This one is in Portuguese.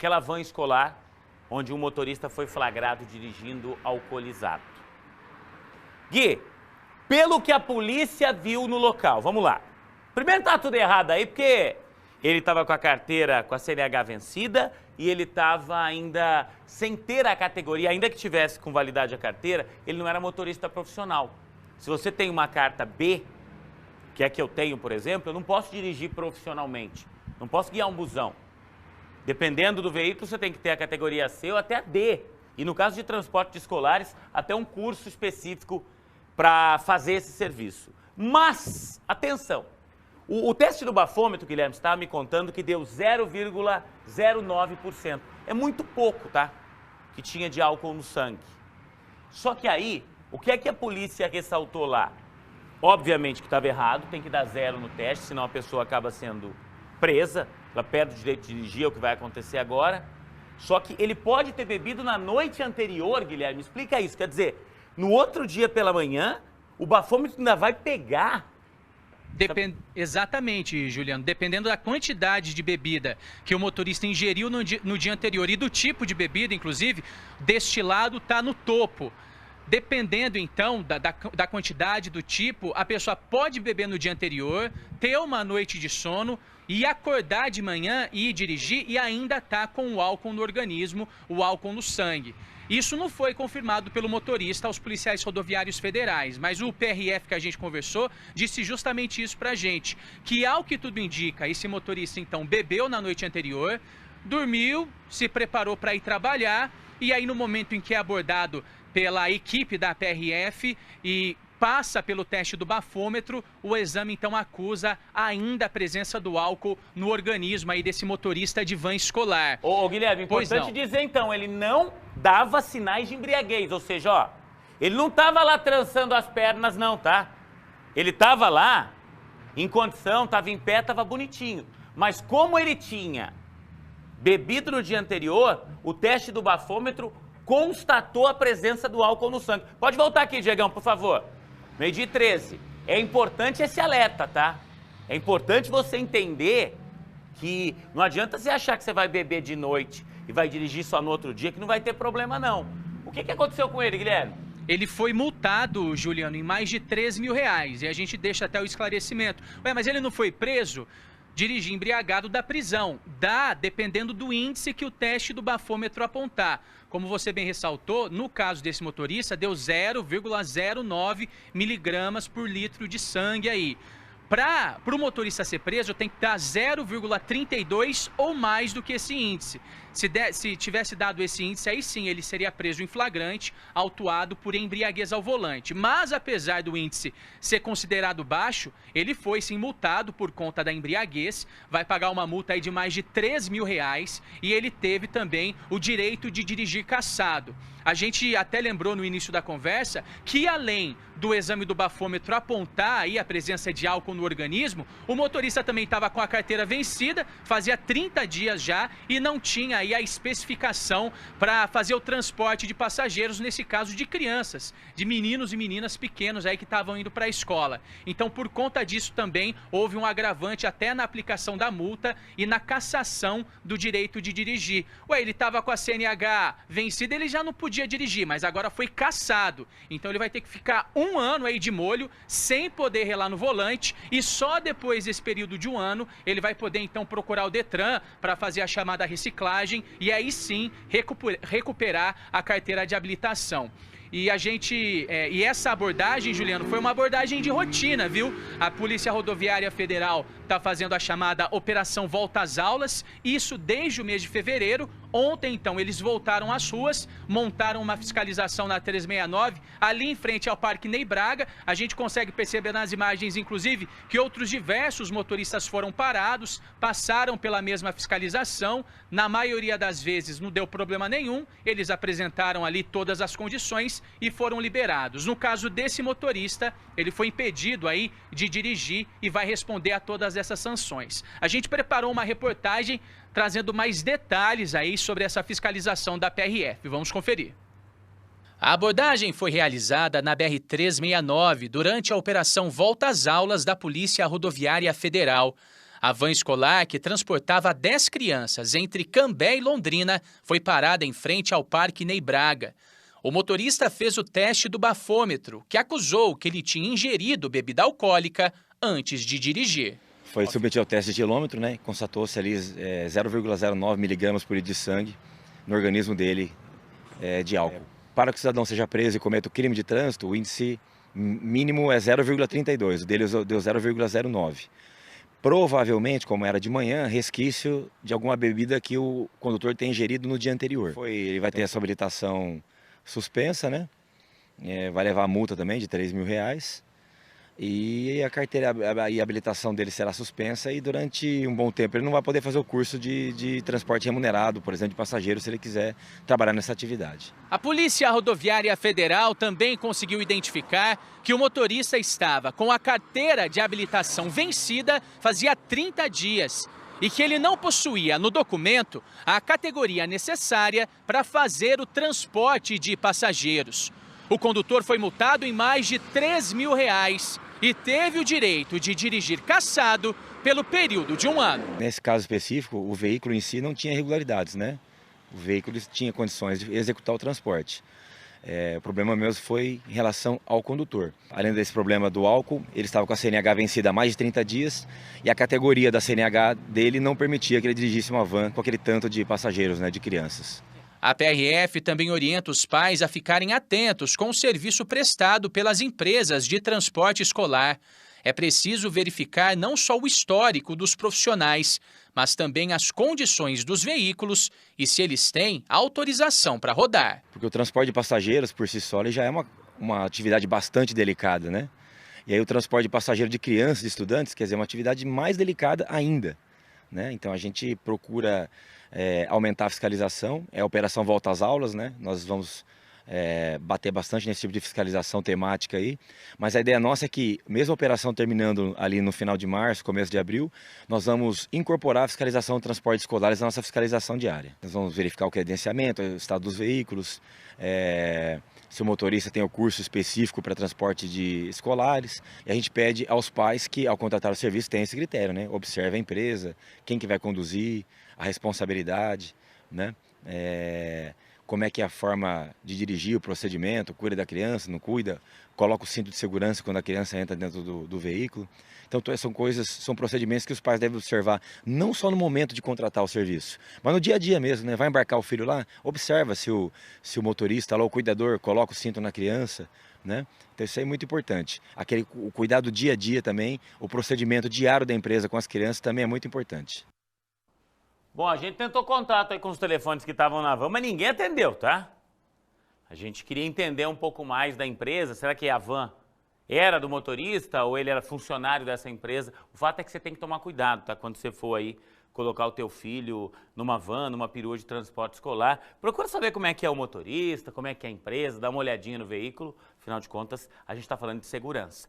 aquela van escolar onde um motorista foi flagrado dirigindo alcoolizado. Gui, pelo que a polícia viu no local, vamos lá. Primeiro tá tudo errado aí, porque ele estava com a carteira com a CNH vencida e ele estava ainda sem ter a categoria, ainda que tivesse com validade a carteira, ele não era motorista profissional. Se você tem uma carta B, que é a que eu tenho, por exemplo, eu não posso dirigir profissionalmente, não posso guiar um busão. Dependendo do veículo, você tem que ter a categoria C ou até a D. E no caso de transporte de escolares, até um curso específico para fazer esse serviço. Mas, atenção, o teste do bafômetro, Guilherme, estava me contando que deu 0,09%. É muito pouco, tá? Que tinha de álcool no sangue. Só que aí, o que é que a polícia ressaltou lá? Obviamente que estava errado, tem que dar 0 no teste, senão a pessoa acaba sendo presa, ela perde o direito de dirigir, é o que vai acontecer agora. Só que ele pode ter bebido na noite anterior, Guilherme, explica isso. Quer dizer, no outro dia pela manhã, o bafômetro ainda vai pegar. Exatamente, Juliano. Dependendo da quantidade de bebida que o motorista ingeriu no dia anterior e do tipo de bebida, inclusive, destilado está no topo. Dependendo, então, da quantidade, do tipo, a pessoa pode beber no dia anterior, ter uma noite de sono e acordar de manhã e ir dirigir e ainda tá com o álcool no organismo, o álcool no sangue. Isso não foi confirmado pelo motorista aos policiais rodoviários federais, mas o PRF que a gente conversou disse justamente isso pra gente, que ao que tudo indica, esse motorista então bebeu na noite anterior, dormiu, se preparou para ir trabalhar e aí no momento em que é abordado pela equipe da PRF e passa pelo teste do bafômetro, o exame então acusa ainda a presença do álcool no organismo aí desse motorista de van escolar. Ô Guilherme, importante dizer então, ele não dava sinais de embriaguez, ou seja, ó, ele não estava lá trançando as pernas não, tá? Ele estava lá em condição, estava em pé, estava bonitinho. Mas como ele tinha bebido no dia anterior, o teste do bafômetro constatou a presença do álcool no sangue. Pode voltar aqui, Diegão, por favor. 12h13. É importante esse alerta, tá? É importante você entender que não adianta você achar que você vai beber de noite e vai dirigir só no outro dia, que não vai ter problema, não. O que aconteceu com ele, Guilherme? Ele foi multado, Juliano, em mais de R$3.000. E a gente deixa até o esclarecimento. Ué, mas ele não foi preso? Dirigir embriagado dá prisão. Dá, dependendo do índice que o teste do bafômetro apontar. Como você bem ressaltou, no caso desse motorista, deu 0,09 miligramas por litro de sangue aí. Para o motorista ser preso, tem que dar 0,32 ou mais do que esse índice. Se tivesse dado esse índice, aí sim ele seria preso em flagrante, autuado por embriaguez ao volante. Mas apesar do índice ser considerado baixo, ele foi sim multado por conta da embriaguez, vai pagar uma multa aí de mais de R$3.000 e ele teve também o direito de dirigir cassado. A gente até lembrou no início da conversa que além do exame do bafômetro apontar aí a presença de álcool no organismo, o motorista também estava com a carteira vencida, fazia 30 dias já e não tinha aí a especificação para fazer o transporte de passageiros, nesse caso de crianças, de meninos e meninas pequenos aí que estavam indo para a escola. Então, por conta disso também houve um agravante até na aplicação da multa e na cassação do direito de dirigir. Ué, ele estava com a CNH vencida, ele já não podia dirigir, mas agora foi cassado. Então ele vai ter que ficar 1 ano aí de molho, sem poder relar no volante, e só depois desse período de 1 ano, ele vai poder então procurar o Detran para fazer a chamada reciclagem e aí sim recuperar a carteira de habilitação. E e essa abordagem, Juliano, foi uma abordagem de rotina, viu? A Polícia Rodoviária Federal está fazendo a chamada Operação Volta às Aulas, isso desde o mês de fevereiro. Ontem, então, eles voltaram às ruas, montaram uma fiscalização na 369, ali em frente ao Parque Ney Braga. A gente consegue perceber nas imagens, inclusive, que outros diversos motoristas foram parados, passaram pela mesma fiscalização. Na maioria das vezes não deu problema nenhum, eles apresentaram ali todas as condições e foram liberados. No caso desse motorista, ele foi impedido aí de dirigir e vai responder a todas essas sanções. A gente preparou uma reportagem trazendo mais detalhes aí sobre essa fiscalização da PRF. Vamos conferir. A abordagem foi realizada na BR-369 durante a Operação Volta às Aulas da Polícia Rodoviária Federal. A van escolar, que transportava 10 crianças entre Cambé e Londrina, foi parada em frente ao Parque Ney Braga. O motorista fez o teste do bafômetro, que acusou que ele tinha ingerido bebida alcoólica antes de dirigir. Foi submetido ao teste de etilômetro, né? Constatou-se ali 0,09 miligramas por litro de sangue no organismo dele de álcool. Para que o cidadão seja preso e cometa o crime de trânsito, o índice mínimo é 0,32, o dele deu 0,09. Provavelmente, como era de manhã, resquício de alguma bebida que o condutor tenha ingerido no dia anterior. Ele vai ter essa habilitação suspensa, né? Vai levar a multa também de R$3.000. E a carteira e a habilitação dele será suspensa e durante um bom tempo ele não vai poder fazer o curso de transporte remunerado, por exemplo, de passageiros, se ele quiser trabalhar nessa atividade. A Polícia Rodoviária Federal também conseguiu identificar que o motorista estava com a carteira de habilitação vencida fazia 30 dias e que ele não possuía no documento a categoria necessária para fazer o transporte de passageiros. O condutor foi multado em mais de R$3.000 e teve o direito de dirigir cassado pelo período de 1 ano. Nesse caso específico, o veículo em si não tinha irregularidades, né? O veículo tinha condições de executar o transporte. O problema mesmo foi em relação ao condutor. Além desse problema do álcool, ele estava com a CNH vencida há mais de 30 dias e a categoria da CNH dele não permitia que ele dirigisse uma van com aquele tanto de passageiros, né, de crianças. A PRF também orienta os pais a ficarem atentos com o serviço prestado pelas empresas de transporte escolar. É preciso verificar não só o histórico dos profissionais, mas também as condições dos veículos e se eles têm autorização para rodar. Porque o transporte de passageiros, por si só, ele já é uma atividade bastante delicada, né? E aí o transporte de passageiro de crianças e estudantes, quer dizer, é uma atividade mais delicada ainda, né? Então a gente procura aumentar a fiscalização, a operação Volta às Aulas, né? Nós vamos bater bastante nesse tipo de fiscalização temática aí, mas a ideia nossa é que, mesmo a operação terminando ali no final de março, começo de abril, nós vamos incorporar a fiscalização de transportes escolares na nossa fiscalização diária. Nós vamos verificar o credenciamento, o estado dos veículos, se o motorista tem o curso específico para transporte de escolares, e a gente pede aos pais que, ao contratar o serviço, tenham esse critério, né? Observe a empresa, quem que vai conduzir, a responsabilidade, né? Como é que é a forma de dirigir o procedimento, cuida da criança, não cuida, coloca o cinto de segurança quando a criança entra dentro do veículo. Então são procedimentos que os pais devem observar, não só no momento de contratar o serviço, mas no dia a dia mesmo, né? Vai embarcar o filho lá, observa se o motorista, lá, o cuidador, coloca o cinto na criança, né? Então isso aí é muito importante. O cuidado do dia a dia também, o procedimento diário da empresa com as crianças também é muito importante. Bom, a gente tentou contato aí com os telefones que estavam na van, mas ninguém atendeu, tá? A gente queria entender um pouco mais da empresa. Será que a van era do motorista ou ele era funcionário dessa empresa? O fato é que você tem que tomar cuidado, tá? Quando você for aí colocar o teu filho numa van, numa perua de transporte escolar, procura saber como é que é o motorista, como é que é a empresa, dá uma olhadinha no veículo. Afinal de contas, a gente está falando de segurança.